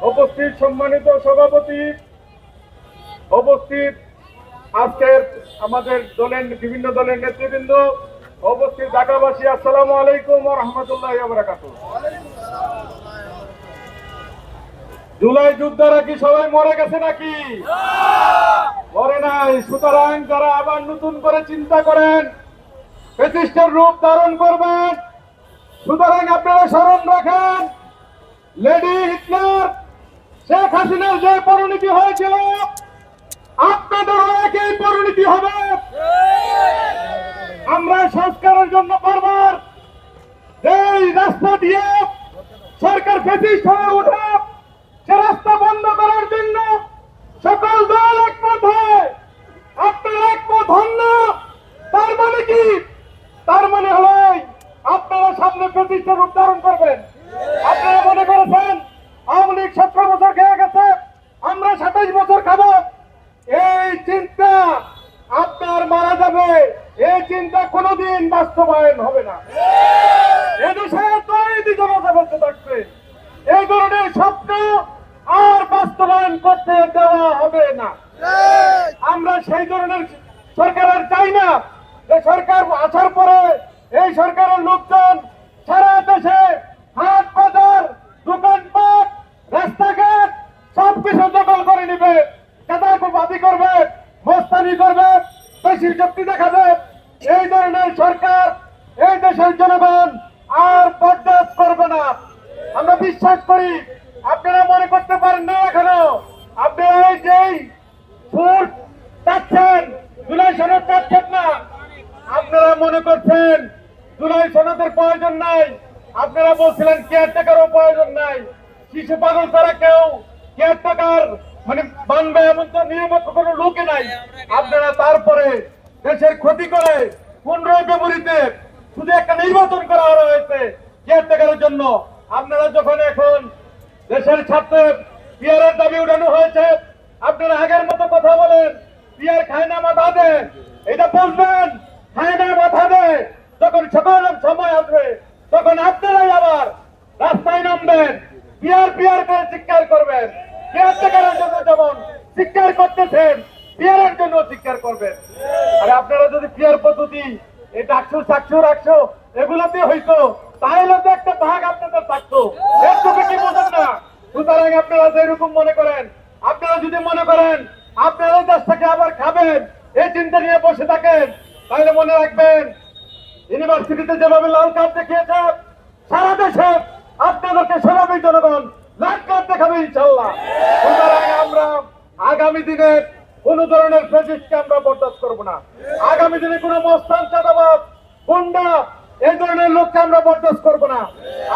উপস্থিত সম্মানিত সভাপতি, উপস্থিত আজকের আমাদের দলের বিভিন্ন দলের নেতৃবৃন্দ, উপস্থিত ঢাকাবাসী, আসসালামু আলাইকুম ওয়া রাহমাতুল্লাহি ওয়া বারাকাতুহু। জুলাই যোদ্ধারা কি সবাই মরে গেছে নাকি? মরে নাই। সুতরাং যারা আবার নতুন করে চিন্তা করেন ফ্যাসিস্টের রূপ ধারণ করবেন, সুতরাং আপনারা স্মরণ রাখেন লেডি হিটলার শেখ হাসিনার যে পরিণতি হয়েছিল আপনাদেরও একই পরিণতি হবে। আমরা সংস্কারের জন্য বারবার এই রাস্তা দিয়ে সরকার ফ্যাসিস্ট হয়ে ওঠে, সে রাস্তা বন্ধ করার জন্য সকল দল একমত হয়। আপনারা একমত হন না, তার মানে কি? তার মানে হলো আপনারা সামনে ফ্যাসিস্টের রূপ ধারণ করবেন। আপনারা মনে করেছেন আওয়ামী লীগ 17 বছর খেয়ে গেছে, আমরা 27 বছর খাবো। এই চিন্তা আপনার মারা যাবে, এই চিন্তা কোনোদিন বাস্তবায়ন হবে না। এদেশে তৈরি জনতা বলতে থাকবে, এই ধরনের স্বপ্ন আর বাস্তবায়ন করতে দেওয়া হবে না। আমরা সেই ধরনের সরকার আর চাই না। এই সরকার আসার পরে এই সরকারের লোকজন সারা দেশে হাট বাজার দোকানপাট রাস্তাঘাট সবকিছু দখল করে নিবে, চাঁদাবাজি করবে, মস্তানি করবে, বেশি শক্তি দেখাবে। এই ধরনের সরকার এই দেশের জনগণ আর বরদাস্ত করবে না। আমরা বিশ্বাস করি আপনারা মনে করতে পারেন না এখনো আপনারা এই যেই ভোট চাচ্ছেন, জুলাই সনদ চাচ্ছেন না, আপনারা মনে করছেন জুলাই সনদের প্রয়োজন নাই। আপনারা বলছিলেন কেয়ারটেকারও প্রয়োজন নাই, শিশু পাগল ছাড়া কেউ কেয়ারটেকার মানে মানবে এমন তো নিরপেক্ষ কোনো লোকে নাই। আপনারা তারপরে দেশের ক্ষতি করে 15 ফেব্রুয়ারিতে শুধু একটা নির্বাচন করা হয়েছে কেয়ারটেকারের জন্য। আপনারা যখন এখন দেশের ছাত্রে পিয়ারের দাবি উঠানো হয়েছে, আপনারা আগের মতো কথা বলেন পিয়ার খায় না মাথা দে, এটা বুঝবেন খায় না মাথা দে। যখন সকল সময় আসবে তখন আপনারাই আবার রাস্তায় নামবেন, পিয়ার পিয়ার করে চিৎকার করবেন। কেয়ারটেকারের জন্য যেমন চিৎকার করতেছেন পিয়ারের জন্য চিৎকার করবেন। আর আপনারা যদি পিয়ার পদ্ধতি এই ডাকছো চাকছো রাখছো এগুলোতে হইতো, তাহলে তো একটা ভাগ আপনাদের থাকতো। এরটুকু কি বোঝেন না? সুতরাং আপনারা যেরকম মনে করেন, আপনারা যদি মনে করেন আপনারা দেশটাকে আবার খাবেন এই চিন্তা নিয়ে বসে থাকেন, তাহলে মনে রাখবেন ইউনিভার্সিটিতে যেভাবে লাল কার্ড দেখিয়েছে সারা দেশে আপনাদেরকে সেভাবেই জনগণ লাল কার্ড দেখাবে ইনশাল্লাহ। সুতরাং আমরা আগামী দিনে কোন ধরনের ফ্যাসিস্টকে আমরা বরদাস্ত করবো না। আগামী দিনে কোন মস্তান চাঁদাবাজ গুন্ডা এই ধরনের লোককে আমরা বরদাস্ত করবো না।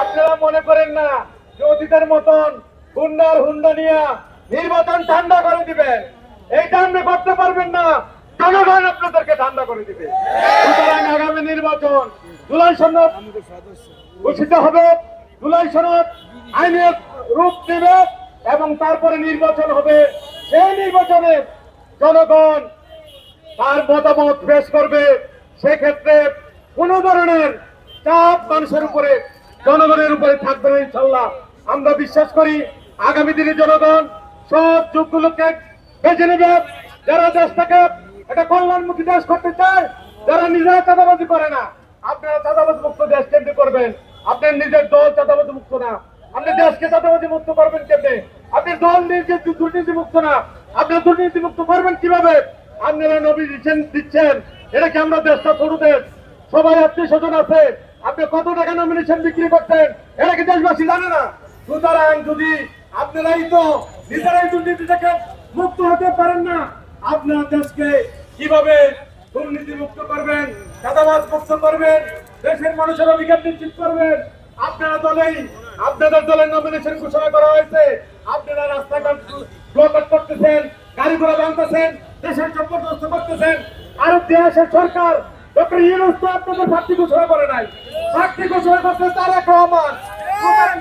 আপনারা মনে করেন না যে অতীতের মতন গুন্ডার হুন্ডা নিয়ে নির্বাচন ঠান্ডা করে দিবেন, এইটা আপনি করতে পারবেন না। জনগণ আপনাদেরকে ঠান্ডা করে দিবে। সুতরাং আগামী নির্বাচন জুলাই সনদ ঘোষিত হবে, জুলাই সনদ আইনের রূপ নেবে এবং তারপরে নির্বাচন হবে। সেই নির্বাচনে জনগণ তার মতামত পেশ করবে। সেক্ষেত্রে কোন ধরনের চাপ মানুষের উপরে জনগণের উপরে থাকবে না ইনশাল্লাহ। আমরা বিশ্বাস করি আগামী দিনে জনগণ সব যোগ্য লোককে বেছে নেবে, যারা দেশটাকে একটা কল্যাণমুখী দেশ করতে চায়, যারা নিজেরা চাঁদাবাজি করে না। আপনারা চাঁদাবাজি মুক্ত দেশ কেন্দ্রে করবেন, আপনার নিজের দল চাঁদাবাজি মুক্ত না, আপনি দেশকে চাঁদাবাজি মুক্ত করবেন কেমনে? আপনি দল নিজে দুর্নীতি মুক্ত না, আপনি দুর্নীতি মুক্ত করবেন কিভাবে? আপনারা নমিনেশন দিচ্ছেন, এটা কি আমরা দেশটা ছোট দেশ, সবাই আত্মীয় স্বজন আছে, আপনি কত টাকা নমিনেশন বিক্রি করছেন এটা কি দেশবাসী জানে না? সুতরাং যদি আপনারাই তো নিজেরাই দুর্নীতি থেকে মুক্ত হতে পারেন না, আপনার দেশকে কিভাবে দুর্নীতি মুক্ত করবেন, চাঁদাবাজ মুক্ত করবেন, দেশের মানুষের অধিকার নিশ্চিত করবেন? আপনারা দলেই আপনাদের দলের নমিনেশন ঘোষণা করা হয়েছে, আপনারা রাস্তাঘাট ব্লক করতেছেন, গাড়ি ঘোড়া ভাঙতেছেন, দেশের সম্পদ নষ্ট করতেছেন। আর দেশের সরকার ডক্টর ইউনূস তো আপনাদের প্রার্থী ঘোষণা করে নাই, প্রার্থী ঘোষণা করতে তারেক রহমান।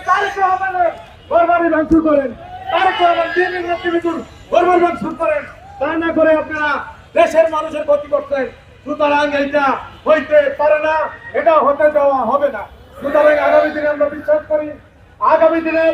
তারেক রহমানের ঘরবাড়ি ভাঙচুর করেন, তারেক রহমান দিনের নেতৃত্ব ঘরবাড়ি ভাঙচুর করেন, তা না করে আপনারা দেশের মানুষের ক্ষতি করছেন। সুতরাং এইটা হইতে পারে না, এটা হতে দেওয়া হবে না। সুতরাং আগামী দিনে আমরা বিশ্বাস করি আগামী দিনে